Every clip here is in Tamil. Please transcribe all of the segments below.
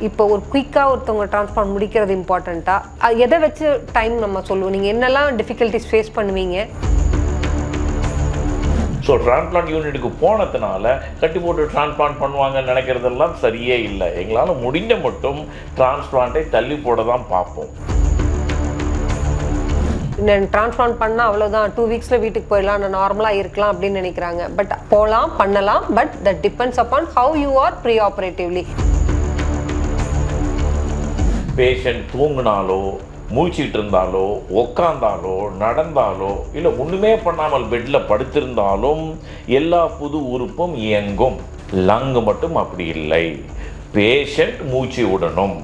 இப்போ ஒரு குயிக்காக ஒருத்தவங்க டிரான்ஸ்பிளான்ட் முடிக்கிறது இம்பார்ட்டண்ட்டா? எதை வச்சு டைம் நம்ம சொல்லுவோம்? நீங்கள் என்னெல்லாம் டிஃபிகல்ட்டிஸ் ஃபேஸ் பண்ணுவீங்க? ஸோ டிரான்ஸ்பிளான்ட் யூனிட்டுக்கு போனதுனால கட்டி போட்டு டிரான்ஸ்பிளான்ட் பண்ணுவாங்கன்னு நினைக்கிறதெல்லாம் சரியே இல்லை. எங்களால் முடிஞ்ச மட்டும் டிரான்ஸ்பிளான்ட்டை தள்ளி போட தான் பார்ப்போம். டிரான்ஸ்பிளான்ட் பண்ணால் அவ்வளோதான், 2 வீக்ஸில் வீட்டுக்கு போயிடலாம், நான் நார்மலாக இருக்கலாம் அப்படின்னு நினைக்கிறாங்க. பட் போகலாம், பண்ணலாம். But that depends upon how you are preoperatively. Patient தூங்கினாலோ, மூழ்கிட்டு இருந்தாலோ, உக்காந்தாலோ, நடந்தாலோ, இல்லை ஒன்றுமே பண்ணாமல் பெட்டில் படுத்திருந்தாலும் எல்லா புது உறுப்பும் இயங்கும். லங்கு மட்டும் அப்படி இல்லை. பேஷண்ட் மூச்சு விடணும்.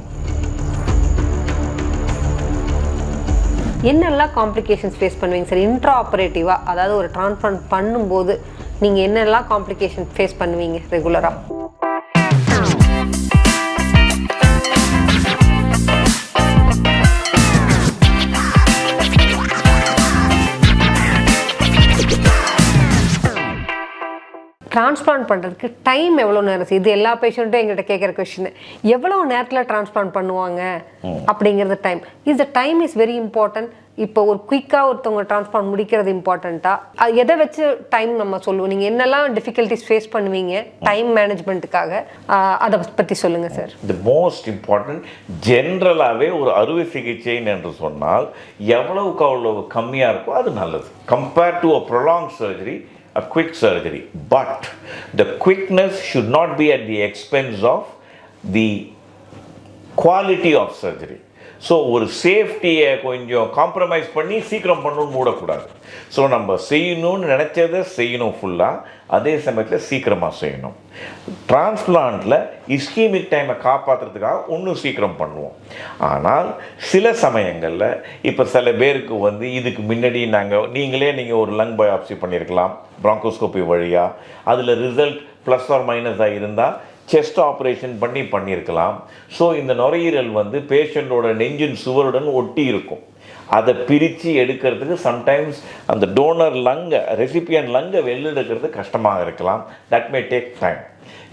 என்னெல்லாம் காம்ப்ளிகேஷன்ஸ் ஃபேஸ் பண்ணுவீங்க சார் இன்ட்ரா ஆப்ரேட்டிவாக? அதாவது ஒரு டிரான்ஸ்பிளான்ட் பண்ணும்போது நீங்கள் என்னெல்லாம் காம்ப்ளிகேஷன் ஃபேஸ் பண்ணுவீங்க ரெகுலராக? டிரான்ஸ்பிளான்ட் பண்ணுறதுக்கு டைம் எவ்வளோ நேரம்? இது எல்லா பேஷண்ட்டும் எங்கள்கிட்ட கேட்குற கொஸ்டின். எவ்வளோ நேரத்தில் டிரான்ஸ்பிளான்ட் பண்ணுவாங்க அப்படிங்கிறது time. The time is very important. இப்போ ஒரு குயிக்காக ஒருத்தவங்க டிரான்ஸ்பிளான்ட் முடிக்கிறது இம்பார்ட்டண்ட்டா? எதை வச்சு டைம் நம்ம சொல்லுவோம்? நீங்கள் என்னெல்லாம் டிஃபிகல்ட்டிஸ் ஃபேஸ் பண்ணுவீங்க டைம் மேனேஜ்மெண்ட்டுக்காக? அதை பற்றி சொல்லுங்கள் சார். தி மோஸ்ட் இம்பார்ட்டன்ட் ஜென்ரலாகவே ஒரு அறுவை சிகிச்சைன்னு என்று சொன்னால் எவ்வளவுக்கு அவ்வளவு கம்மியாக இருக்கோ அது நல்லது. Compared to a prolong surgery, a quick surgery, but the quickness should not be at the expense of the quality of surgery. So ஒரு சேஃப்டியை கொஞ்சம் காம்ப்ரமைஸ் பண்ணி சீக்கிரம் பண்ணணும்னு மூடக்கூடாது. ஸோ நம்ம செய்யணும்னு நினச்சதை செய்யணும் ஃபுல்லாக, அதே சமயத்தில் சீக்கிரமாக செய்யணும். டிரான்ஸ்பிளான்ட்டில் இஸ்கீமிக் டைமை காப்பாற்றுறதுக்காக இன்னும் சீக்கிரம் பண்ணுவோம். ஆனால் சில சமயங்களில் இப்போ சில பேருக்கு இதுக்கு முன்னாடி நீங்கள் ஒரு லங் பயாப்சி பண்ணியிருக்கலாம் bronchoscopy வழியாக. அதில் ரிசல்ட் ப்ளஸ் ஆர் மைனஸாக இருந்தால் செஸ்ட் ஆப்ரேஷன் பண்ணியிருக்கலாம். ஸோ இந்த நுரையீரல் பேஷண்ட்டோட நெஞ்சின் சுவருடன் ஒட்டி இருக்கும். அதை பிரித்து எடுக்கிறதுக்கு சம்டைம்ஸ் அந்த டோனர் லங்கை, ரெசிபியன்ட் லங்கை வெளியெடுக்கிறது கஷ்டமாக இருக்கலாம். That may take time.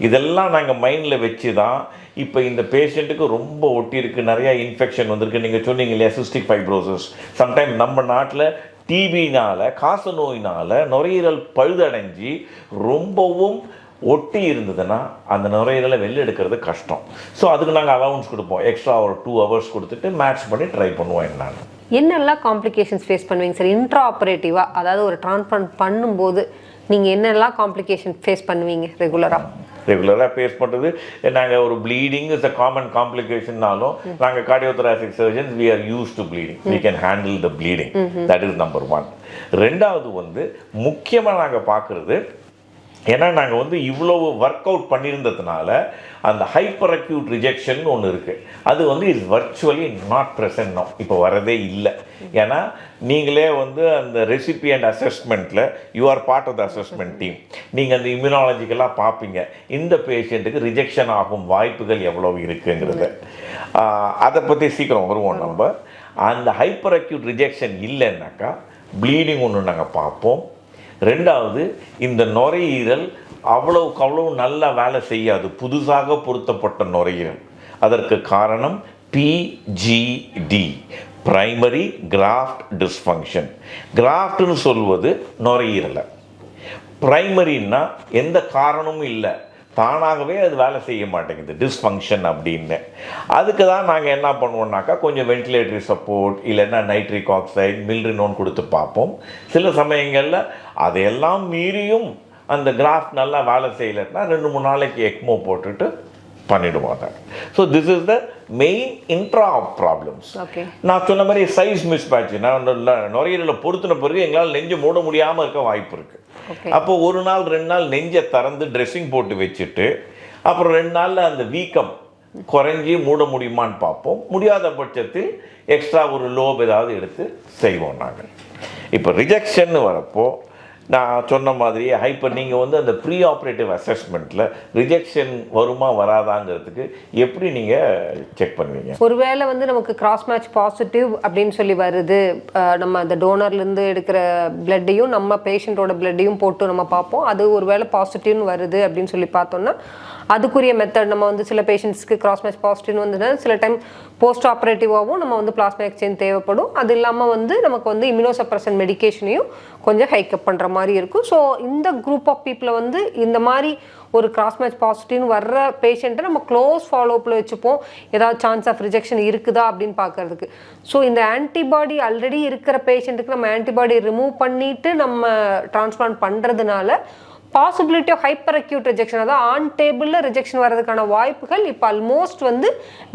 இதெல்லாம் நாங்கள் மைண்டில் வச்சு தான் இப்போ இந்த பேஷண்ட்டுக்கு ரொம்ப ஒட்டி இருக்குது, நிறையா இன்ஃபெக்ஷன் வந்திருக்கு. நீங்கள் சொன்னீங்க இல்லையா, சிஸ்டிக் ஃபைப்ரோசிஸ். சம்டைம் நம்ம நாட்டில் டிபினால், காச நோயினால் நுரையீரல் பழுதடைஞ்சி ரொம்பவும் ஒட்டி இருந்ததுன்னா அந்த நுரையீரலை வெளில எடுக்கிறது கஷ்டம். ஸோ அதுக்கு நாங்கள் அலவுன்ஸ் கொடுப்போம். எக்ஸ்ட்ரா ஒரு 2 hours கொடுத்துட்டு மேட்ச் பண்ணி ட்ரை பண்ணுவோம். என்னெல்லாம் காம்ப்ளிகேஷன்ஸ் ஃபேஸ் பண்ணுவீங்க சார் இன்ட்ரா ஆப்ரேட்டிவாக? அதாவது ஒரு டிரான்ஸ்பிளான்ட் பண்ணும்போது நீங்கள் என்னெல்லாம் காம்ப்ளிகேஷன் ஃபேஸ் பண்ணுவீங்க ரெகுலராக ஃபேஸ் பண்ணுறது? நாங்கள் ஒரு ப்ளீடிங் இஸ் அ காமன் காம்ப்ளிகேஷன்னாலும் நாங்கள் cardiothoracic surgeons we are use to bleeding. We can handle the bleeding. That is number 1. ரெண்டாவது முக்கியமாக நாங்கள் பார்க்குறது, ஏன்னா நாங்கள் இவ்வளவு ஒர்க் அவுட் பண்ணியிருந்ததுனால அந்த ஹைப்பர் அக்யூட் ரிஜெக்ஷன் ஒன்று இருக்குது. அது is virtually not present no. இப்போ வரதே இல்லை. ஏன்னா நீங்களே அந்த ரெசிபியன்ட் அசஸ்மெண்ட்டில் you are part of the assessment team. நீங்கள் அந்த இம்யூனாலஜிக்கெல்லாம் பார்ப்பீங்க இந்த பேஷண்ட்டுக்கு ரிஜெக்ஷன் ஆகும் வாய்ப்புகள் எவ்வளோ இருக்குங்கிறத. அதை பற்றி சீக்கிரம் வருவோம். நம்ம அந்த ஹைப்பர் அக்யூட் ரிஜெக்ஷன் இல்லைன்னாக்கா ப்ளீடிங் ஒன்று நாங்கள் பார்ப்போம். ரெண்டாவது, இந்த நுரையீரல் அவ்வளவுக்கு அவ்வளவு நல்லா வேலை செய்யாது, புதுசாக பொருத்தப்பட்ட நுரையீரல். அதற்கு காரணம் பிஜிடி, பிரைமரி கிராஃப்ட் டிஸ்ஃபங்க்ஷன். கிராஃப்ட்னு சொல்வது நுரையீரலை, பிரைமரின்னா எந்த காரணமும் இல்லை, தானாகவே அது வேலை செய்ய மாட்டேங்குது, டிஸ்ஃபங்க்ஷன் அப்படின்னு. அதுக்கு தான் நாங்கள் என்ன பண்ணுவோம்னாக்கா கொஞ்சம் வென்டிலேட்டரி சப்போர்ட் இல்லைன்னா நைட்ரிக் ஆக்சைடு, மில்ரினோன் கொடுத்து பார்ப்போம். சில சமயங்களில் அதையெல்லாம் மீறியும் அந்த கிராஃப்ட் நல்லா வேலை செய்யலைன்னா 2-3 நாளைக்கு எக்மோ போட்டுட்டு பண்ணிடுவாங்க. So this is the main intra problems. நான் சொன்ன மாதிரி சைஸ் மிஸ்மேட்ச், நான் நுரையீரலில் பொருத்தின பிறகு எங்களால் நெஞ்சு மூட முடியாமல் இருக்க வாய்ப்பு இருக்குது. அப்போ 1 நாள் 2 நாள் நெஞ்சை திறந்து ட்ரெஸ்ஸிங் போட்டு வச்சுட்டு அப்புறம் 2 நாளில் அந்த வீக்கம் குறைஞ்சி மூட முடியுமான்னு பார்ப்போம். முடியாத பட்சத்தில் எக்ஸ்ட்ரா ஒரு லோப் ஏதாவது எடுத்து செய்வோம் நாங்கள். இப்போ ரிஜெக்ஷன் வரப்போ நான் சொன்ன மாதிரியே ஹைப்பர் நீங்கள் அந்த ப்ரீ ஆப்ரேட்டிவ் அசஸ்மெண்ட்டில் ரிஜெக்ஷன் வருமா வராதாங்கிறதுக்கு எப்படி நீங்கள் செக் பண்ணுவீங்க? ஒருவேளை நமக்கு கிராஸ் மேட்ச் பாசிட்டிவ் அப்படின்னு சொல்லி வருது, நம்ம அந்த டோனர்லேருந்து எடுக்கிற பிளட்டையும் நம்ம பேஷண்ட்டோட பிளட்டையும் போட்டு நம்ம பார்ப்போம். அது ஒருவேளை பாசிட்டிவ்னு வருது அப்படின்னு சொல்லி பார்த்தோம்னா அதுக்குரிய மெத்தட் நம்ம வந்து சில பேஷண்ட்ஸ்க்கு கிராஸ் மேட்ச் பாசிட்டிவ்னு வந்துன்னா சில டைம் போஸ்ட் ஆப்ரேட்டிவாகவும் நம்ம வந்து பிளாஸ்மா எக்ஸ்சேஞ்ச் தேவைப்படும். அது இல்லாமல் வந்து நமக்கு வந்து இம்யூனோசப்ரசன்ட் மெடிக்கேஷனையும் கொஞ்சம் ஹைக்கப் பண்ணுற மாதிரி இருக்கும். ஸோ இந்த குரூப் ஆஃப் பீப்புளை வந்து இந்த மாதிரி ஒரு கிராஸ் மேட்ச் பாசிட்டிவ்னு வர்ற பேஷண்ட்டை நம்ம க்ளோஸ் ஃபாலோஅப்பில் வச்சுப்போம், ஏதாவது சான்ஸ் ஆஃப் ரிஜெக்ஷன் இருக்குதா அப்படின்னு பார்க்கறதுக்கு. ஸோ இந்த ஆன்டிபாடி ஆல்ரெடி இருக்கிற பேஷண்ட்டுக்கு நம்ம ஆன்டிபாடி ரிமூவ் பண்ணிவிட்டு நம்ம டிரான்ஸ்பிளான்ட் பண்ணுறதுனால possibility of hyper acute rejection, அதாவது ஆன் டேபிளில் ரிஜெக்ஷன் வர்றதுக்கான வாய்ப்புகள் இப்போ ஆல்மோஸ்ட் வந்து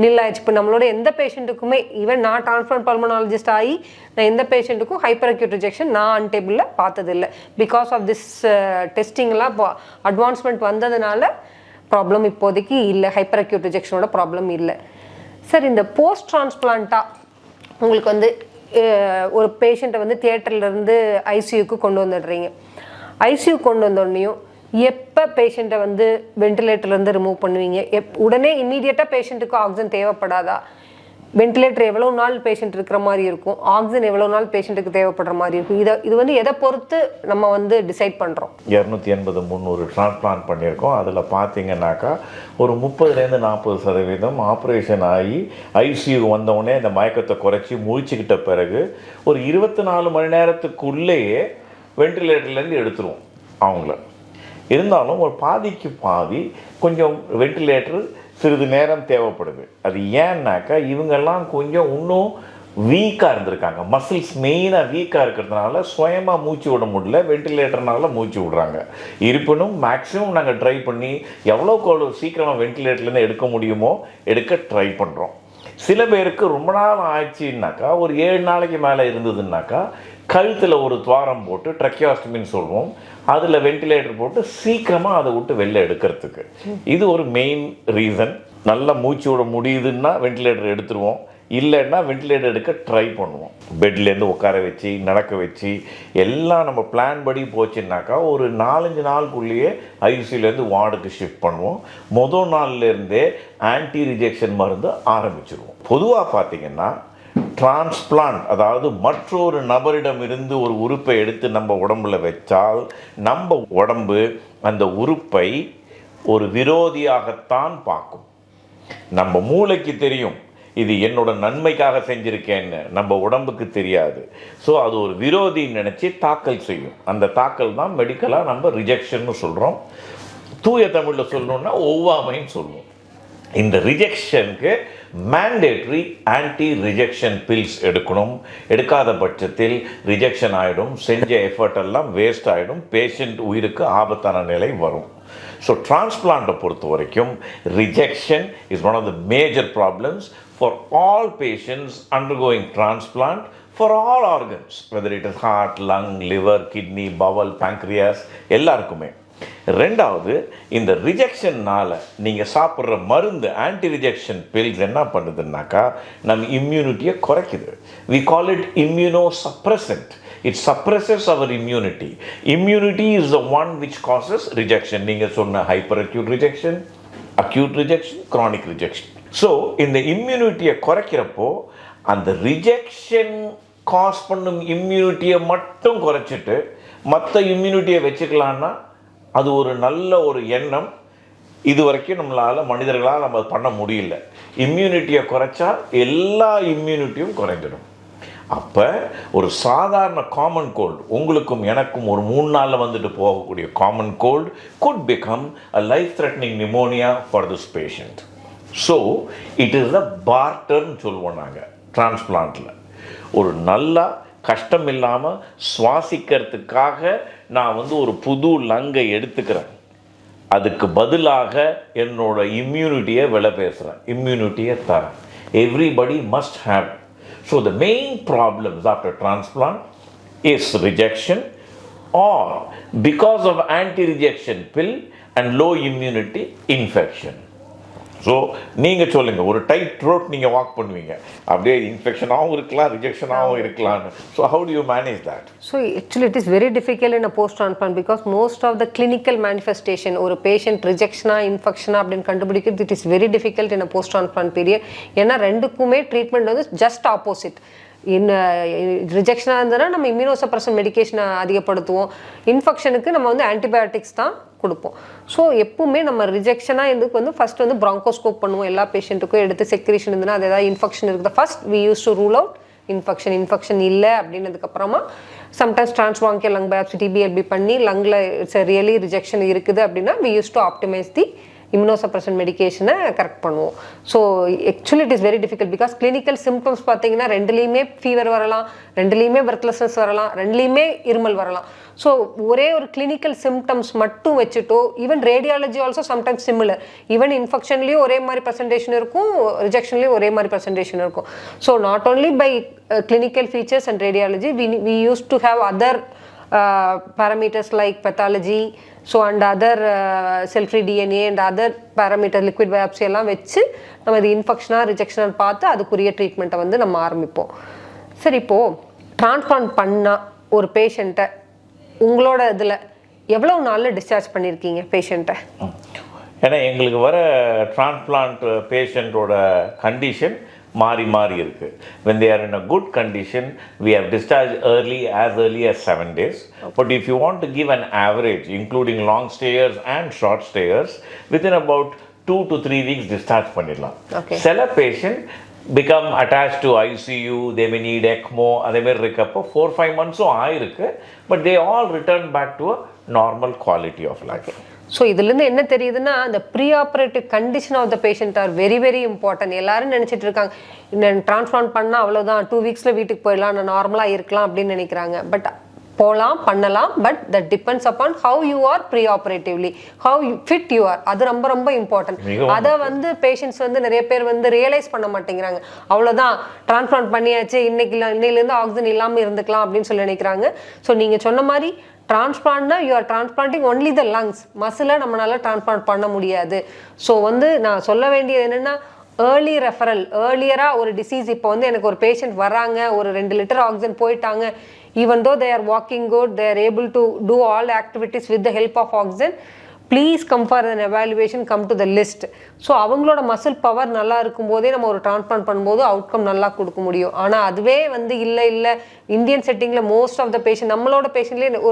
நில்லாயிடுச்சு. இப்போ நம்மளோட எந்த பேஷண்ட்டுக்குமே, ஈவன் நான் டிரான்ஸ்பிளான்ட் பல்மனாலஜிஸ்ட் ஆகி நான் எந்த பேஷண்ட்டுக்கும் ஹைப்பர் அக்யூட் ரிஜெக்ஷன் நான் ஆன் டேபிளில் பார்த்ததில்லை. பிகாஸ் ஆஃப் திஸ் டெஸ்டிங்லாம் இப்போ அட்வான்ஸ்மெண்ட் வந்ததுனால ப்ராப்ளம் இப்போதைக்கு இல்லை, ஹைப்பர் அக்யூட் ரிஜெக்ஷனோட ப்ராப்ளம் இல்லை. சார், இந்த போஸ்ட் டிரான்ஸ்பிளான்ட்டாக உங்களுக்கு வந்து ஒரு பேஷண்ட்டை வந்து தியேட்டர்லேருந்து ஐசியூக்கு கொண்டு வந்துடுறீங்க. ஐசியூ கொண்டு வந்தோடனையும் எப்போ பேஷண்ட்டை வந்து வென்டிலேட்டர்லேருந்து ரிமூவ் பண்ணுவீங்க? உடனே இம்மீடியட்டாக பேஷண்ட்டுக்கு ஆக்சிஜன் தேவைப்படாதா? வென்டிலேட்டர் எவ்வளோ நாள் பேஷண்ட் இருக்கிற மாதிரி இருக்கும், ஆக்சிஜன் எவ்வளோ நாள் பேஷண்ட்டுக்கு தேவைப்படுற மாதிரி இருக்கும்? இது வந்து எதை பொறுத்து நம்ம வந்து டிசைட் பண்ணுறோம்? 280-300 டிரான்ஸ்பிளான்ட் பண்ணியிருக்கோம். அதில் பார்த்தீங்கன்னாக்கா ஒரு 30-40% ஆப்ரேஷன் ஆகி ஐசியூ வந்தவுடனே இந்த மயக்கத்தை குறைச்சி முழிச்சுக்கிட்ட பிறகு ஒரு 24 மணி நேரத்துக்குள்ளேயே வென்டிலேட்டர்லேருந்து எடுத்துருவோம் அவங்கள. இருந்தாலும் ஒரு பாதிக்கு பாதி கொஞ்சம் வென்டிலேட்டர் சிறிது நேரம் தேவைப்படுது. அது ஏன்னாக்கா இவங்கெல்லாம் கொஞ்சம் இன்னும் வீக்காக இருந்திருக்காங்க, மசில்ஸ் மெயினாக வீக்காக இருக்கிறதுனால சுயமாக மூச்சு விட முடியல, வென்டிலேட்டர்னால மூச்சு விடுறாங்க. இருப்பினும் மேக்ஸிமம் நாங்கள் ட்ரை பண்ணி எவ்வளோக்கு சீக்கிரமாக வென்டிலேட்டர்லேருந்து எடுக்க முடியுமோ எடுக்க ட்ரை பண்ணுறோம். சில பேருக்கு ரொம்ப நாள் ஆயிடுச்சுன்னாக்கா ஒரு 7 நாளைக்கு மேலே இருந்ததுன்னாக்கா கழுத்தில் ஒரு துவாரம் போட்டு ட்ரக்கியாஸ்டமின்னு சொல்லுவோம், அதில் வென்டிலேட்டர் போட்டு சீக்கிரமாக அதை விட்டு வெளில எடுக்கிறதுக்கு. இது ஒரு மெயின் ரீசன். நல்லா மூச்சு விட முடியுதுன்னா வென்டிலேட்டர் எடுத்துருவோம், இல்லைன்னா வென்டிலேட்டர் எடுக்க ட்ரை பண்ணுவோம். பெட்லேருந்து உட்கார வச்சு நடக்க வச்சு எல்லாம் நம்ம பிளான் படி போச்சுன்னாக்கா ஒரு 4-5 நாளுக்குள்ளேயே ஐசியூலேருந்து வார்டுக்கு ஷிஃப்ட் பண்ணுவோம். முதல் நாள்லேருந்தே ஆன்டி ரிஜெக்ஷன் மருந்து ஆரம்பிச்சிருவோம். பொதுவாக பார்த்திங்கன்னா டிரான்ஸ்பிளான்ட், அதாவது மற்றொரு நபரிடம் இருந்து ஒரு உறுப்பை எடுத்து நம்ம உடம்புல வச்சால் நம்ம உடம்பு அந்த உறுப்பை ஒரு விரோதியாகத்தான் பார்க்கும். நம்ம மூளைக்கு தெரியும் இது என்னோட நன்மைக்காக செஞ்சுருக்கேன்னு, நம்ம உடம்புக்கு தெரியாது. ஸோ அது ஒரு விரோதின்னு நினச்சி தாக்கல் செய்யும். அந்த தாக்கல் தான் மெடிக்கலாக நம்ம ரிஜெக்ஷன்னு சொல்கிறோம். தூய தமிழில் சொல்லணுன்னா ஒவ்வாமைன்னு சொல்லுவோம். இந்த ரிஜெக்ஷனுக்கு மேண்டேட்ரி ஆன்டி ரிஜெக்ஷன் பில்ஸ் எடுக்கணும். எடுக்காத பட்சத்தில் ரிஜெக்ஷன் ஆகிடும், செஞ்ச எஃபர்ட் எல்லாம் வேஸ்ட் ஆகிடும், பேஷண்ட் உயிருக்கு ஆபத்தான நிலை வரும். ஸோ டிரான்ஸ்பிளான்ட்டை பொறுத்த வரைக்கும் rejection is one of the major problems for all patients undergoing transplant for all organs, whether it is heart, lung, liver, kidney, bowel, pancreas, எல்லாருக்குமே. ரெண்டாவது, இந்த ரிஜெக்ஷன்னால் நீங்கள் சாப்பிட்ற மருந்து ஆன்டி ரிஜெக்ஷன் பில்ஸ் என்ன பண்ணுதுன்னாக்கா நம்ம இம்யூனிட்டியை குறைக்குது. We call it immunosuppressant. It suppresses our immunity. Immunity is the one which causes rejection. நீங்கள் சொன்ன hyperacute rejection, acute rejection, chronic rejection. So இந்த இம்யூனிட்டியை குறைக்கிறப்போ அந்த ரிஜெக்ஷன் காஸ் பண்ணும் இம்யூனிட்டியை மட்டும் குறைச்சிட்டு மற்ற இம்யூனிட்டியை வச்சுக்கலான்னா அது ஒரு நல்ல ஒரு எண்ணம். இது வரைக்கும் மனிதர்களால் நம்ம பண்ண முடியல. இம்யூனிட்டியை குறைச்சா எல்லா இம்யூனிட்டியும் குறைஞ்சிடும். அப்போ ஒரு சாதாரண காமன் கோல்டு, உங்களுக்கும் எனக்கும் ஒரு 3 நாளில் வந்துட்டு போகக்கூடிய common cold could become a life-threatening pneumonia for this patient. So it is a பார்ட்டர்னு சொல்லுவோம் நாங்கள் டிரான்ஸ்பிளான்ட்டில். ஒரு நல்லா கஷ்டம் இல்லாமல் சுவாசிக்கிறதுக்காக நான் ஒரு புது லங்கை எடுத்துக்கிறேன், அதுக்கு பதிலாக என்னோட இம்யூனிட்டியை விலை பேசுகிறேன், இம்யூனிட்டியை தரேன். Everybody must have. So the main problems after transplant is rejection or because of anti rejection pill and low immunity infection. So நீங்கள் சொல்லுங்கள், ஒரு டைட் ரோட் நீங்கள் வாக் பண்ணுவீங்க, அப்படியே இன்ஃபெக்ஷனாகவும் இருக்கலாம், ரிஜெக்ஷனாகவும் இருக்கலாம்னு. So how do you manage that? So actually it is very difficult in a post transplant because most of the clinical manifestation ஒரு பேஷண்ட் ரிஜெக்ஷனா இன்ஃபெக்ஷனா அப்படின்னு கண்டுபிடிக்கிறது it is very difficult in a post transplant period. ஏன்னா ரெண்டுக்குமே ட்ரீட்மெண்ட் ஜஸ்ட் ஆப்போசிட். ரிஜெக்ஷனாக இருந்ததுன்னா நம்ம இம்யூனோசப்ரஷன் மெடிக்கேஷனை அதிகப்படுத்துவோம். இன்ஃபெக்ஷனுக்கு நம்ம வந்து ஆன்டிபயோட்டிக்ஸ் தான் கொடுப்போம். ஸோ எப்பவுமே நம்ம ரிஜெக்ஷனாக இதுக்கு வந்து ஃபர்ஸ்ட் வந்து ப்ராங்கோஸ்கோப் பண்ணுவோம். எல்லா பேஷண்ட்டுக்கும் எடுத்து செக்ரேஷன் இருந்ததுன்னா அது ஏதாவது இன்ஃபெக்ஷன் இருக்குது first we use to rule out infection இல்லை அப்படின்னதுக்கப்புறமா sometimes transbronchial lung biopsy TBLB பண்ணி லங்கில் இட்ஸ் ரியலி ரிஜெக்ஷன் இருக்குது அப்படின்னா we use to optimise the immunosuppression மெடிக்கேஷனை கரெக்ட் பண்ணுவோம். So actually it is very difficult because clinical symptoms பார்த்தீங்கன்னா ரெண்டுலேயுமே ஃபீவர் வரலாம், ரெண்டுலேயுமே பிரெத்லெஸ்னஸ் வரலாம், ரெண்டுலேயுமே இருமல் வரலாம். ஸோ ஒரே ஒரு கிளினிக்கல் சிம்டம்ஸ் மட்டும் வச்சுட்டோ even radiology also sometimes similar, even இன்ஃபெக்ஷன்லேயும் ஒரே மாதிரி ப்ரெசன்டேஷன் இருக்கும், ரிஜெக்ஷன்லேயும் ஒரே மாதிரி ப்ரெசன்டேஷன் இருக்கும். So not only by clinical features and radiology we used to have other parameters like pathology so and other cell-free DNA and other parameter liquid biopsy எல்லாம் வச்சு நம்ம இது இன்ஃபெக்ஷனா ரிஜெக்ஷனா பார்த்து அதுக்குரிய ட்ரீட்மெண்ட்டை வந்து நம்ம ஆரம்பிப்போம். சரி, இப்போது டிரான்ஸ்பிளான்ட் பண்ணால் ஒரு பேஷண்ட்டை உங்களோட இதில் எவ்வளோ நாளில் டிஸ்சார்ஜ் பண்ணியிருக்கீங்க பேஷண்ட்டை? ஏன்னா எங்களுக்கு வர டிரான்ஸ்பிளான்ட் பேஷண்ட்டோட கண்டிஷன் மாறி மாறி இருக்கு. when they are in a good condition we have discharged early as 7 days. But if you want to give an average including long stayers and short stayers, within about 2 to 3 weeks discharge பண்ணிடலாம். சில patient become attached to ICU, they may need ECMO, அதே மாதிரி இருக்கப்போ 4-5 months-உம் ஆயிருக்கு. But they all return back to a normal quality of life. So இதுலேருந்து என்ன தெரியுதுன்னா அந்த preoperative condition of the patient are very very important. எல்லாரும் நினச்சிட்டு இருக்காங்க நான் டிரான்ஸ்பிளான்ட் பண்ணால் அவ்வளோதான் 2 வீக்ஸில் வீட்டுக்கு போயிடலாம், நான் நார்மலாக இருக்கலாம் அப்படின்னு நினைக்கிறாங்க. பட் போகலாம், பண்ணலாம். But that depends upon how you are preoperatively, how you fit you are. அது ரொம்ப ரொம்ப இம்பார்ட்டன்ட். அதை வந்து பேஷண்ட்ஸ் வந்து நிறைய பேர் வந்து ரியலைஸ் பண்ண மாட்டேங்கிறாங்க. அவ்வளோதான் டிரான்ஸ்பிளான்ட் பண்ணியாச்சு, இன்னையிலேருந்து ஆக்சிஜன் இல்லாமல் இருந்துக்கலாம் அப்படின்னு சொல்லி நினைக்கிறாங்க. ஸோ நீங்கள் சொன்ன மாதிரி டிரான்ஸ்பிளான்ட்னா you are transplanting only the lungs, மசிலை நம்மளால டிரான்ஸ்பிளான்ட் பண்ண முடியாது. ஸோ வந்து நான் சொல்ல வேண்டியது என்னென்னா ஏர்லி ரெஃபரல், ஏர்லியராக ஒரு டிசீஸ் இப்போ வந்து எனக்கு ஒரு பேஷண்ட் வராங்க, ஒரு 2 லிட்டர் ஆக்சிஜன் போயிட்டாங்க, even though they are walking good, they are able to do all activities with the help of oxygen, please come for an evaluation, come to the list. So அவங்களோட மசில் பவர் நல்லா இருக்கும்போதே நம்ம ஒரு டிரான்ஸ்பிளான்ட் பண்ணும்போது அவுட்கம் நல்லா கொடுக்க முடியும். ஆனால் அதுவே வந்து இல்லை இந்தியன் செட்டிங்கில் மோஸ்ட் ஆஃப் த பேஷண்ட் நம்மளோட பேஷண்ட்லேயே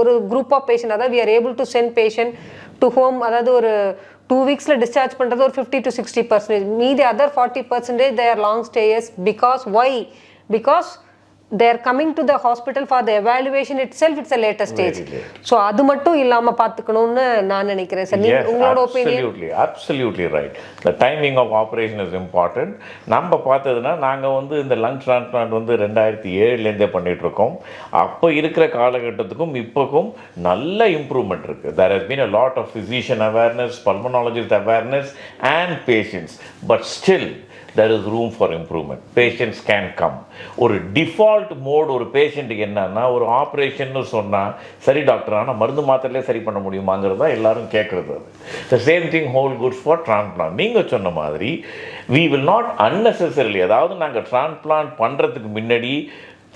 ஒரு குரூப் ஆஃப் பேஷண்ட், அதாவது we are able to send patient to home, அதாவது ஒரு 2 வீக்ஸில் டிஸ்சார்ஜ் பண்ணுறது ஒரு 50 to 60%. மீதி other 40% they are long stayers. Because why? Because they are coming to the hospital for the evaluation itself. It's a later stage. So அது மட்டும் இல்லாம பாத்துக்கணும்னு நான் நினைக்கிறேன் சார். நீங்க உங்களோட opinion? Absolutely right. The timing of operation is important. நம்ம பார்த்ததுன்னா நாங்க வந்து இந்த லங் டிரான்ஸ்பிளான்ட் வந்து 2007லேருந்தே பண்ணிட்டு இருக்கோம். அப்போ இருக்கிற காலகட்டத்துக்கும் இப்போக்கும் நல்ல இம்ப்ரூவ்மெண்ட் இருக்கு. There has been a lot of physician awareness, pulmonologist awareness and patients, but still there is room for improvement. Patients can come. ஒரு டிஃபால்ட் மோட் ஒரு பேஷண்ட்டுக்கு என்னன்னா ஒரு ஆப்ரேஷன்னு சொன்னால் சரி டாக்டர் ஆனால் மருந்து மாத்திரையிலே சரி பண்ண முடியுமாங்கிறது தான் எல்லாரும் கேட்குறது. The same thing whole goods for transplant. நீங்கள் சொன்ன மாதிரி we will not unnecessarily, அதாவது நாங்கள் டிரான்ஸ்பிளான்ட் பண்ணுறதுக்கு முன்னாடி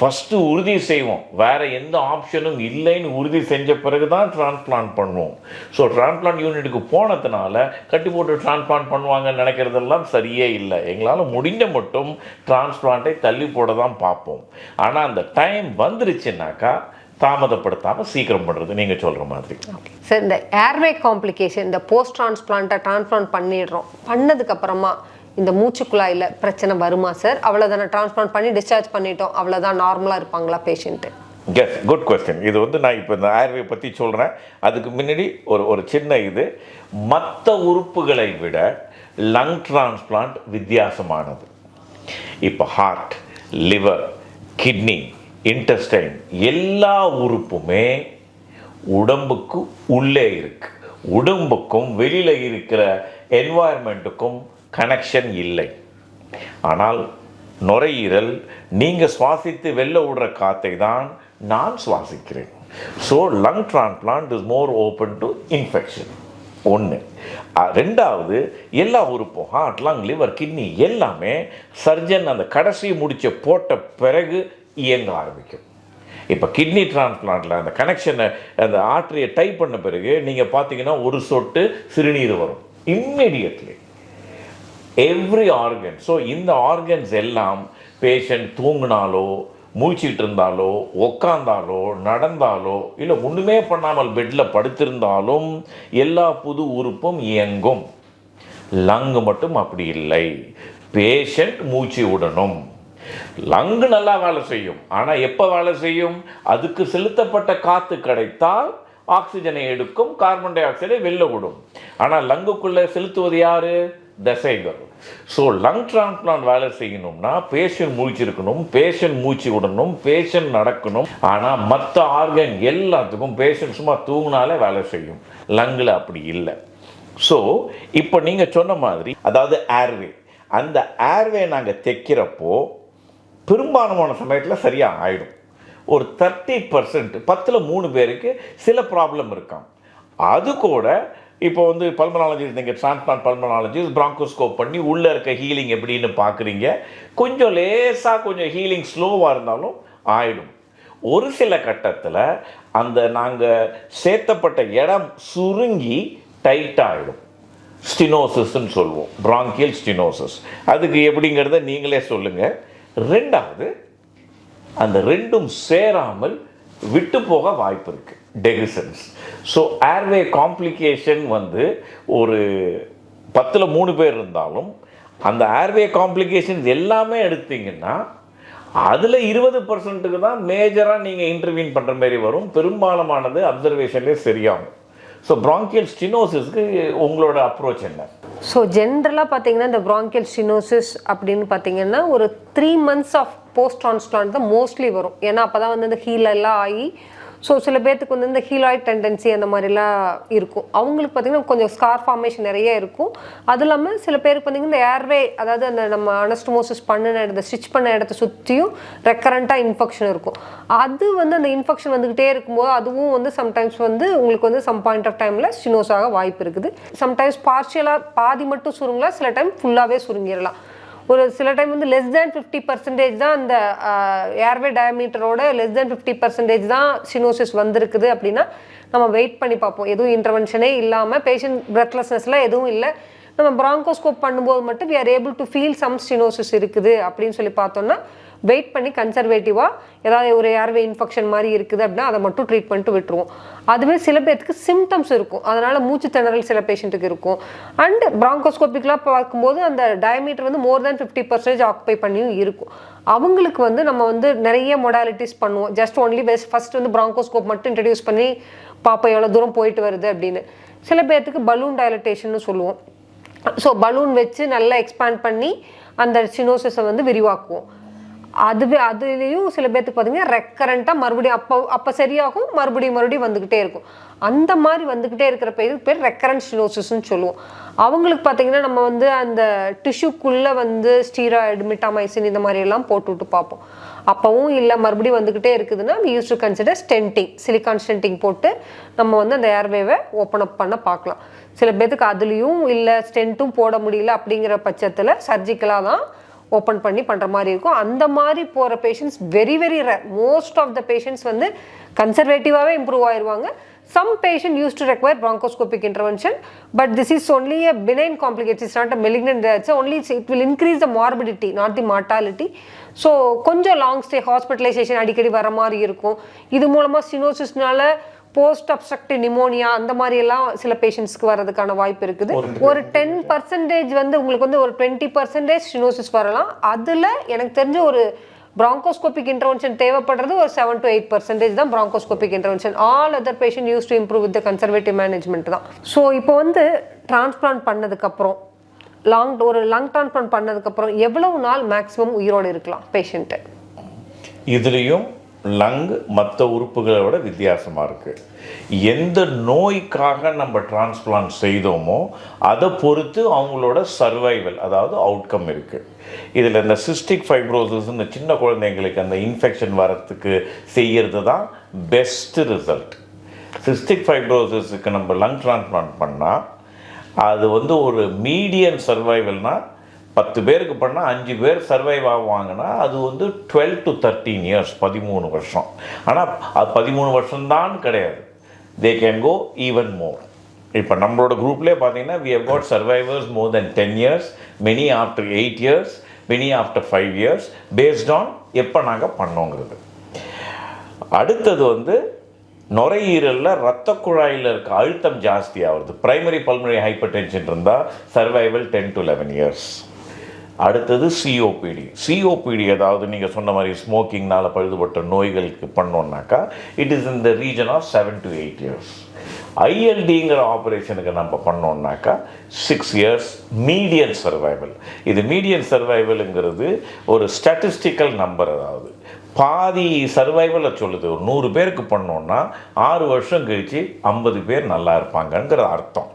ஃபஸ்ட்டு உறுதி செய்வோம், வேறு எந்த ஆப்ஷனும் இல்லைன்னு உறுதி செஞ்ச பிறகு தான் டிரான்ஸ்பிளான்ட் பண்ணுவோம். ஸோ டிரான்ஸ்பிளான்ட் யூனிட்டுக்கு போனதுனால கட்டி போட்டு டிரான்ஸ்பிளான்ட் பண்ணுவாங்கன்னு நினைக்கிறதெல்லாம் சரியே இல்லை. எங்களால் முடிஞ்ச மட்டும் டிரான்ஸ்பிளான்ட்டை தள்ளி போட தான் பார்ப்போம். ஆனால் அந்த டைம் வந்துருச்சுன்னாக்கா தாமதப்படுத்தாமல் சீக்கிரம் பண்ணுறது நீங்கள் சொல்கிற மாதிரி. சார், இந்த ஏர்வே காம்ப்ளிகேஷன், இந்த போஸ்ட் டிரான்ஸ்பிளான்ட் பண்ணிடுறோம், பண்ணதுக்கப்புறமா இந்த மூச்சுக்குழாயில் பிரச்சனை வருமா சார்? அவ்வளோதானே, டிரான்ஸ்பிளான்ட் பண்ணி டிஸ்சார்ஜ் பண்ணிட்டோம், அவ்வளோதான், நார்மலாக இருப்பாங்களா பேஷண்ட்டு? S, good question. இது வந்து நான் இப்போ இந்த ஏர்வே பற்றி சொல்கிறேன். அதுக்கு முன்னாடி ஒரு சின்ன இது, மற்ற உறுப்புகளை விட லங் டிரான்ஸ்பிளான்ட் வித்தியாசமானது. இப்போ ஹார்ட், லிவர், கிட்னி, இன்டெஸ்டைன் எல்லா உறுப்புமே உடம்புக்கு உள்ளே இருக்கு. உடம்புக்கும் வெளியில் இருக்கிற என்வாயர்மெண்ட்டுக்கும் கனெக்ஷன் இல்லை. ஆனால் நுரையீரல் நீங்கள் சுவாசித்து வெளில விடுற காற்றை தான் நான் சுவாசிக்கிறேன். So lung transplant is more open to infection. ஒன்று. ரெண்டாவது, எல்லா உறுப்பும் ஹார்ட், லங், லிவர், கிட்னி எல்லாமே சர்ஜன் அந்த கடைசி முடிச்ச போட்ட பிறகு இயங்க ஆரம்பிக்கும். இப்போ கிட்னி டிரான்ஸ்பிளான்ட்டில் அந்த கனெக்ஷனை அந்த ஆர்டரியை டைப் பண்ண பிறகு நீங்கள் பார்த்தீங்கன்னா ஒரு சொட்டு சிறுநீர் வரும் இம்மிடியட்லி. Every organ. ஸோ இந்த ஆர்கன்ஸ் எல்லாம் பேஷண்ட் தூங்கினாலோ, மூழ்கிட்டு இருந்தாலோ, உக்காந்தாலோ, நடந்தாலோ, இல்லை ஒன்றுமே பண்ணாமல் பெட்டில் படுத்திருந்தாலும் எல்லா புது உறுப்பும் இயங்கும். லங்கு மட்டும் அப்படி இல்லை. பேஷண்ட் மூச்சு விடணும். லங்கு நல்லா வேலை செய்யும். ஆனால் எப்போ வேலை செய்யும்? அதுக்கு செலுத்தப்பட்ட காற்று கிடைத்தால் ஆக்சிஜனை எடுக்கும், கார்பன் டை ஆக்சைடை வெளில விடும். ஆனால் லங்குக்குள்ளே செலுத்துவது யாரு? தசைகள். ஸோ லங் டிரான்ஸ்பிளான்ட் வேலை செய்யணும்னா பேஷண்ட் மூழ்கிருக்கணும், பேஷண்ட் மூச்சு விடணும், பேஷண்ட் நடக்கணும். ஆனால் மற்ற ஆர்கன் எல்லாத்துக்கும் பேஷண்ட் சும்மா தூங்கினாலே வேலை செய்யும். லங்கில் அப்படி இல்லை. ஸோ இப்போ நீங்கள் சொன்ன மாதிரி, அதாவது ஏர்வே, அந்த ஏர்வே நாங்கள் தைக்கிறப்போ பெரும்பாலான சமயத்தில் சரியாக ஆகிடும். ஒரு 30%, 10ல் 3 பேருக்கு சில ப்ராப்ளம் இருக்காம். அது கூட இப்போ வந்து பல்மனாலஜிஸ்ட், நீங்கள் டிரான்ஸ்பிளான்ட் பல்மனாலஜிஸ்ட் ப்ராங்கோஸ்கோப் பண்ணி உள்ளே இருக்க ஹீலிங் எப்படின்னு பார்க்குறீங்க. கொஞ்சம் லேசாக கொஞ்சம் ஹீலிங் ஸ்லோவாக இருந்தாலும் ஆகிடும். ஒரு சில கட்டத்தில் அந்த நாங்கள் சேர்த்தப்பட்ட இடம் சுருங்கி டைட்டாக ஆகிடும். ஸ்டினோசிஸ்ன்னு சொல்லுவோம், bronchial ஸ்டினோசிஸ். அதுக்கு எப்படிங்கிறத நீங்களே சொல்லுங்கள். ரெண்டாவது, அந்த ரெண்டும் சேராமல் விட்டு போக வாய்ப்பு இருக்குது, டெகிசன்ஸ். ஸோ ஏர்வே காம்ப்ளிகேஷன் வந்து ஒரு 10ல் 3 பேர் இருந்தாலும் அந்த ஏர்வே காம்ப்ளிகேஷன்ஸ் எல்லாமே எடுத்தீங்கன்னா அதில் 20%க்கு தான் மேஜராக நீங்கள் இன்டர்வீன் பண்ணுற மாதிரி வரும். பெரும்பாலானது அப்சர்வேஷன்லேயே சரியாகும். ஸோ bronchial ஸ்டினோசிஸ்க்கு உங்களோட அப்ரோச் என்ன? ஸோ ஜென்ரலாக பார்த்தீங்கன்னா இந்த bronchial ஸ்டினோசிஸ் அப்படின்னு பார்த்தீங்கன்னா ஒரு 3 months ஆஃப் போஸ்ட் ட்ரான்ஸ்பிளான்ட் தான் மோஸ்ட்லி வரும். ஏன்னா அப்போ தான் வந்து இந்த ஹீல் எல்லாம் ஆகி, ஸோ சில பேர்த்துக்கு வந்து இந்த ஹீலாய்ட் டெண்டன்சி அந்த மாதிரிலாம் இருக்கும். அவங்களுக்கு பார்த்திங்கன்னா கொஞ்சம் ஸ்கார் ஃபார்மேஷன் நிறைய இருக்கும். அது இல்லாமல் சில பேருக்கு பார்த்திங்கன்னா இந்த ஏர்வே, அதாவது அந்த நம்ம அனஸ்டமோசிஸ் பண்ணின இடத்த, ஸ்டிச் பண்ண இடத்த சுற்றியும் ரெக்கரண்ட்டாக இன்ஃபெக்ஷன் இருக்கும். அது வந்து அந்த இன்ஃபெக்ஷன் வந்துக்கிட்டே இருக்கும்போது அதுவும் வந்து சம்டைம்ஸ் வந்து உங்களுக்கு வந்து சம் பாயிண்ட் ஆஃப் டைமில் ஸ்டினோஸ் ஆக வாய்ப்பு இருக்குது. சம்டைம்ஸ் பார்ஷியலாக பாதி மட்டும் சுருங்கலாம், சில டைம் ஃபுல்லாகவே சுருங்கிடலாம். ஒரு சில டைம் வந்து லெஸ் தேன் 50% தான் அந்த ஏர்வே டயமீட்டரோட லெஸ் தேன் 50% தான் ஸ்டினோசிஸ் வந்திருக்குது அப்படின்னா நம்ம வெயிட் பண்ணி பார்ப்போம். எதுவும் இன்டர்வென்ஷனே இல்லாமல், பேஷண்ட் பிரெத்லெஸ்னஸ்லாம் எதுவும் இல்லை, நம்ம ப்ராங்கோஸ்கோப் பண்ணும்போது மட்டும் we are able to feel some stenosis இருக்குது அப்படின்னு சொல்லி பார்த்தோம்னா வெயிட் பண்ணி கன்சர்வேட்டிவாக ஏதாவது ஒரு ஏர்வே இன்ஃபெக்ஷன் மாதிரி இருக்குது அப்படின்னா அதை மட்டும் ட்ரீட் பண்ணிட்டு விட்டுருவோம். அதுவே சில பேருக்கு சிம்டம்ஸ் இருக்கும், அதனால் மூச்சு திணறல் சில பேஷண்ட்டுக்கு இருக்கும். அண்ட் ப்ராங்கோஸ்கோப்பிக்லாம் பார்க்கும்போது அந்த டயமீட்டர் வந்து மோர் தேன் 50% ஆக்குபை பண்ணியும் இருக்கும். அவங்களுக்கு வந்து நம்ம வந்து நிறைய மொடாலிட்டிஸ் பண்ணுவோம். ஜஸ்ட் ஒன்லி ஃபர்ஸ்ட் வந்து ப்ராங்கோஸ்கோப் மட்டும் இன்ட்ரடியூஸ் பண்ணி பார்ப்போம் எவ்வளோ தூரம் போயிட்டு வருது அப்படின்னு. சில பேர்த்துக்கு பலூன் டைலட்டேஷன்னு சொல்லுவோம். ஸோ பலூன் வச்சு நல்லா எக்ஸ்பேண்ட் பண்ணி அந்த ஸ்டினோசிஸை வந்து விரிவாக்குவோம். அதுலேயும் சில பேர்த்துக்கு பார்த்தீங்கன்னா ரெக்கரண்ட்டாக மறுபடியும் அப்போ சரியாகும், மறுபடியும் வந்துக்கிட்டே இருக்கும். அந்த மாதிரி வந்துக்கிட்டே இருக்கிற பேர் ரெக்கரண்ட் ஸ்டினோசிஸ்ன்னு சொல்லுவோம். அவங்களுக்கு பார்த்தீங்கன்னா நம்ம வந்து அந்த டிஷ்யூக்குள்ளே வந்து ஸ்டீராய்டு, மிட்டாமைசின் இந்த மாதிரியெல்லாம் போட்டுவிட்டு பார்ப்போம். அப்போவும் இல்லை மறுபடியும் வந்துக்கிட்டே இருக்குதுன்னா we used to consider ஸ்டென்டிங், silicon ஸ்டென்டிங் போட்டு நம்ம வந்து அந்த ஏர்வேவை ஓப்பன் அப் பண்ண பார்க்கலாம். சில பேர்த்துக்கு அதுலேயும் இல்லை ஸ்டென்ட்டும் போட முடியல அப்படிங்கிற பட்சத்தில் சர்ஜிக்கலாக தான் ஓப்பன் பண்ணி பண்ணுற மாதிரி இருக்கும். அந்த மாதிரி போகிற patients very rare. Most of the patients வந்து கன்சர்வேட்டிவாகவே இம்ப்ரூவ் ஆயிடுவாங்க. Some patient used to require bronchoscopic intervention, but this is only a benign complication. It's not a malignant. It's only it will increase the morbidity, not the mortality. So கொஞ்சம் லாங் ஸ்டே ஹாஸ்பிட்டலைசேஷன் அடிக்கடி வர மாதிரி இருக்கும். இது மூலமாக ஸ்டினோசிஸ்னால போஸ்ட் அப்ஸ்ட்ரக்டிவ் நிமோனியா அந்த மாதிரி எல்லாம் சில பேஷண்ட்ஸ்க்கு வரதுக்கான வாய்ப்பு இருக்குது. ஒரு 10% வந்து உங்களுக்கு வந்து ஒரு 20% ஸ்டினோசிஸ் வரலாம். அதில் எனக்கு தெரிஞ்ச ஒரு bronchoscopic intervention தேவைப்படுறது ஒரு 7 to 8% தான் bronchoscopic intervention. All other patient used to improve with the conservative management தான். ஸோ இப்போ வந்து டிரான்ஸ்பிளான்ட் பண்ணதுக்கப்புறம் ஒரு லங் டிரான்ஸ்பிளான்ட் பண்ணதுக்கப்புறம் எவ்வளவு நாள் மேக்ஸிமம் உயிரோடு இருக்கலாம் பேஷண்ட்டு? இதுலேயும் லங் மற்ற உறுப்புகளை விட வித்தியாசமாக இருக்குது. எந்த நோய்க்காக நம்ம டிரான்ஸ்பிளான்ட் செய்தோமோ அதை பொறுத்து அவங்களோட சர்வைவல், அதாவது அவுட்கம் இருக்குது. இதில் இந்த சிஸ்டிக் ஃபைப்ரோசிஸ், இந்த சின்ன குழந்தைங்களுக்கு அந்த இன்ஃபெக்ஷன் வரத்துக்கு செய்கிறது தான் பெஸ்ட் ரிசல்ட். சிஸ்டிக் ஃபைப்ரோசிஸுக்கு நம்ம லங் டிரான்ஸ்பிளான்ட் பண்ணால் அது வந்து ஒரு மீடியன் சர்வைவல்னால் 10 பேருக்கு பண்ணால் 5 பேர் சர்வைவ் ஆகுவாங்கன்னா அது வந்து 12 to 13 years, 13 வருஷம். ஆனால் அது 13 வருஷம்தான் கிடையாது. They can go even more. இப்போ நம்மளோட குரூப்லேயே பார்த்தீங்கன்னா we have got survivors more than 10 years, many after 8 years, many after 5 years, based on எப்போ நாங்கள் பண்ணோங்கிறது. அடுத்தது வந்து நுரையீரலில் இரத்த குழாயில் இருக்க அழுத்தம் ஜாஸ்தி ஆகுது. பிரைமரி பல்மனரி ஹைப்பர் டென்ஷன் இருந்தால் சர்வைவல் 10 to 11 years. அடுத்தது சிஓபிடி ஏதாவது நீங்கள் சொன்ன மாதிரி ஸ்மோக்கிங்னால் பழுதுபட்ட நோய்களுக்கு பண்ணோன்னாக்கா it is in the region of 7 to 8 years. ஐஎல்டிங்கிற ஆப்ரேஷனுக்கு நம்ம பண்ணோன்னாக்கா 6 years மீடியன் சர்வைவல். இது மீடியன் சர்வைவலுங்கிறது ஒரு ஸ்டாட்டிஸ்டிக்கல் நம்பர், அதாவது பாதி சர்வைவலை சொல்லுது. ஒரு 100 பேருக்கு பண்ணோன்னா 6 வருஷம் கழித்து 50 பேர் நல்லா இருப்பாங்கங்கிற அர்த்தம்.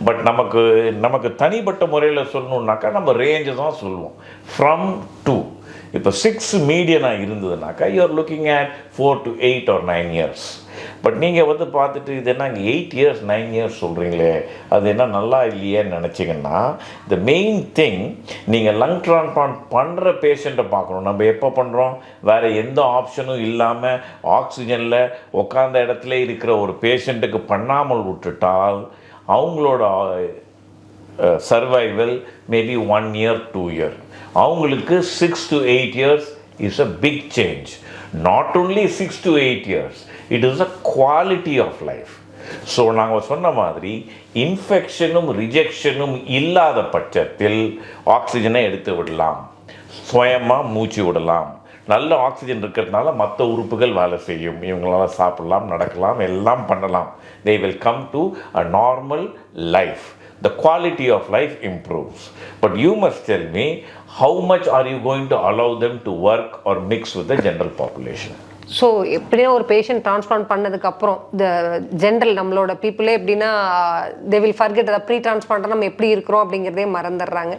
பட் நமக்கு தனிப்பட்ட முறையில் சொல்லணுன்னாக்கா நம்ம ரேஞ்சு தான் சொல்லுவோம், ஃப்ரம் 2. இப்போ 6 மீடியனாக இருந்ததுனாக்கா you are looking at 4 to 8 or 9 years. But நீங்கள் வந்து பார்த்துட்டு இது என்ன இங்கே 8 years 9 years சொல்கிறீங்களே, அது என்ன நல்லா இல்லையேன்னு நினச்சிங்கன்னா, த மெயின் திங் நீங்கள் லங் ட்ரான்ஸ்பிளான்ட் பண்ணுற பேஷண்ட்டை பார்க்கணும். நம்ம எப்போ பண்ணுறோம், வேறு எந்த ஆப்ஷனும் இல்லாமல் ஆக்சிஜனில் உட்காந்த இடத்துல இருக்கிற ஒரு பேஷண்ட்டுக்கு பண்ணாமல் விட்டுட்டால் அவங்களோட சர்வைவல் மேபி 1 year 2 year. அவங்களுக்கு 6 to 8 years is a big change. Not only 6 to 8 years, it is a quality of life. So நாங்கள் சொன்ன மாதிரி இன்ஃபெக்ஷனும் ரிஜெக்ஷனும் இல்லாத பட்சத்தில் ஆக்சிஜனை எடுத்து விடலாம், சுயமாக மூச்சு விடலாம். நல்ல ஆக்சிஜன் இருக்கிறதுனால மற்ற உறுப்புகள் வேலை செய்யும், இவங்களால சாப்பிடலாம், நடக்கலாம், எல்லாம் பண்ணலாம். they will come to a normal life. The quality of life improves. But you must tell me, how much are you going to allow them to work or mix with the general population? So எப்படின்னா ஒரு பேஷண்ட் ட்ரான்ஸ்பிளான்ட் பண்ணதுக்கப்புறம் இந்த ஜென்ரல் நம்மளோட பீப்புளே எப்படின்னா தே வில் ஃபர்கெட், அதை ப்ரீ ட்ரான்ஸ்பிளான்ட்டாக நம்ம எப்படி இருக்கிறோம் அப்படிங்கிறதே மறந்துடுறாங்க.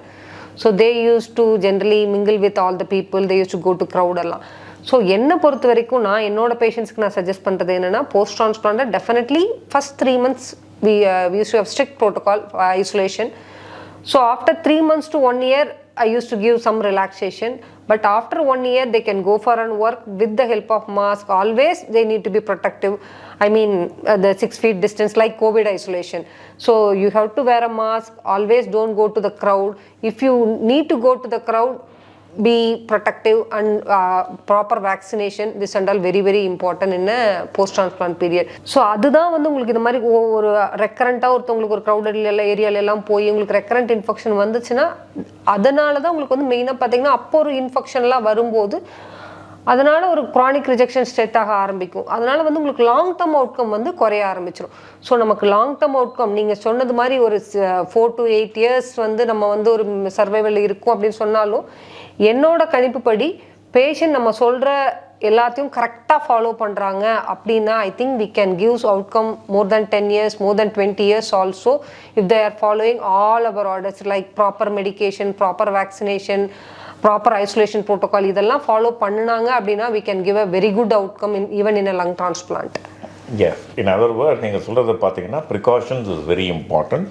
So they use to generally mingle with all the people, they use to go to crowd எல்லாம். ஸோ என்னை பொறுத்த வரைக்கும் நான் என்னோட பேஷண்ட்ஸ்க்கு நான் சஜஸ்ட் பண்ணுறது என்னென்னா, post transplant definitely first 3 months we used to have strict protocol isolation. So after 3 months to 1 year I used to give some relaxation, but after 1 year they can go for and work with the help of mask. Always they need to be protective. I mean the 6 feet distance, like COVID isolation. So you have to wear a mask. Always don't go to the crowd. If you need to go to the crowd, be protective and proper vaccination. This and all very very important in a post transplant period. So அதுதான் வந்து உங்களுக்கு இந்த மாதிரி ஒரு ரெக்கரண்ட்டாக ஒருத்தவங்களுக்கு ஒரு க்ரௌடட் ஏரியாலெல்லாம் போய் உங்களுக்கு ரெக்கரண்ட் இன்ஃபெக்ஷன் வந்துச்சுன்னா, அதனால தான் உங்களுக்கு வந்து மெயினாக பார்த்தீங்கன்னா அப்போ ஒரு இன்ஃபெக்ஷன்லாம் வரும்போது அதனால் ஒரு க்ரானிக் ரிஜெக்ஷன் ஸ்டேட்டாக ஆரம்பிக்கும். அதனால் வந்து உங்களுக்கு லாங் டேர்ம் அவுட்கம் வந்து குறைய ஆரம்பிச்சிடும். ஸோ நமக்கு லாங் டேர்ம் அவுட்கம் நீங்கள் சொன்னது மாதிரி ஒரு 4 to 8 years வந்து நம்ம வந்து ஒரு சர்வைவல் இருக்கும் அப்படின்னு சொன்னாலும், என்னோட கணிப்புப்படி பேஷண்ட் நம்ம சொல்கிற எல்லாத்தையும் கரெக்டாக ஃபாலோ பண்ணுறாங்க அப்படின்னா I think we can gives outcome more than 10 years, more than 20 years also, if they are following all our orders like proper medication, proper vaccination, proper isolation protocol. இதெல்லாம் ஃபாலோ பண்ணுனாங்க அப்படின்னா we can give a very good outcome even in a lung transplant. Yes, in other words, நீங்கள் சொல்கிறத பார்த்தீங்கன்னா precautions is very important.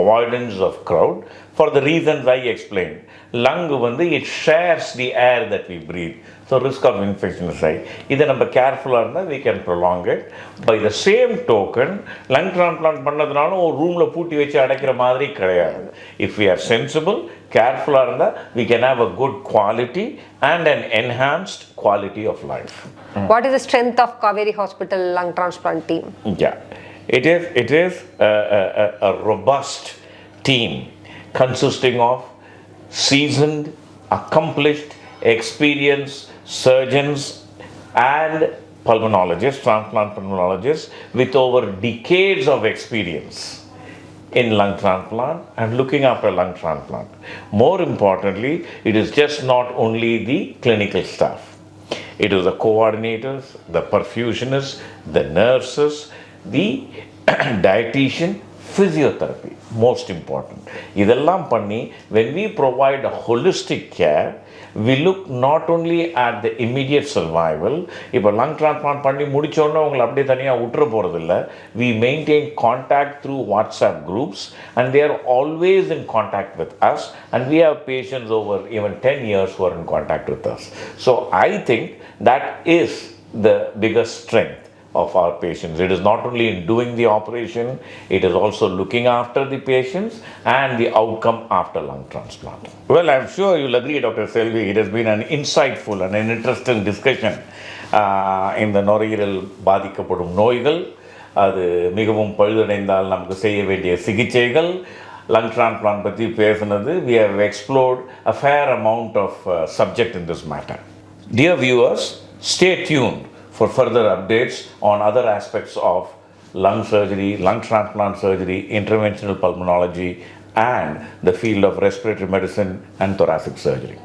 Avoidance of crowd for the reasons I explained. Lung வந்து it shares the air that we breathe. So risk of infection is high. இதை நம்ம கேர்ஃபுல்லாக இருந்தால் we can prolong it. By the same token, lung transplant பண்ணதுனாலும் ஒரு ரூமில் பூட்டி வச்சு அடைக்கிற மாதிரி கிடையாது. If we are sensible, கேர்ஃபுல்லாக இருந்தால் we can have a good quality and an enhanced quality of life. What is the strength of Kauvery Hospital Lung Transplant team? Yeah, it is a robust team consisting of seasoned, accomplished, experienced surgeons and pulmonologists, transplant pulmonologists with over decades of experience in lung transplant and looking after lung transplant. More importantly, it is just not only the clinical staff. It is the coordinators, the perfusionists, the nurses, the dietitian, physiotherapy, most important. இதெல்லாம் பண்ணி when we provide a holistic care, we look not only at the immediate survival. இப்போ lung transplant பண்ணி முடிச்சோன்னா உங்களை அப்படியே தனியாக விட்டுற போகிறதில்ல. We maintain contact through WhatsApp groups and they are always in contact with us, and we have patients over even 10 years who are in contact with us. So I think that is the biggest strength of our patients. It is not only in doing the operation, it is also looking after the patients and the outcome after lung transplant. Well, I'm sure you'll agree, Dr. Selvi, it has been an insightful and an interesting discussion in the நுரையீரல் பாதிக்கப்படும் நோய்கள், அது மிகவும் பழுதடைந்தால் நமக்கு செய்ய வேண்டிய சிகிச்சைகள், lung transplant பற்றி பேசினது. We have explored a fair amount of subject in this matter. Dear viewers, stay tuned for further updates on other aspects of lung surgery, lung transplant surgery, interventional pulmonology, and the field of respiratory medicine and thoracic surgery.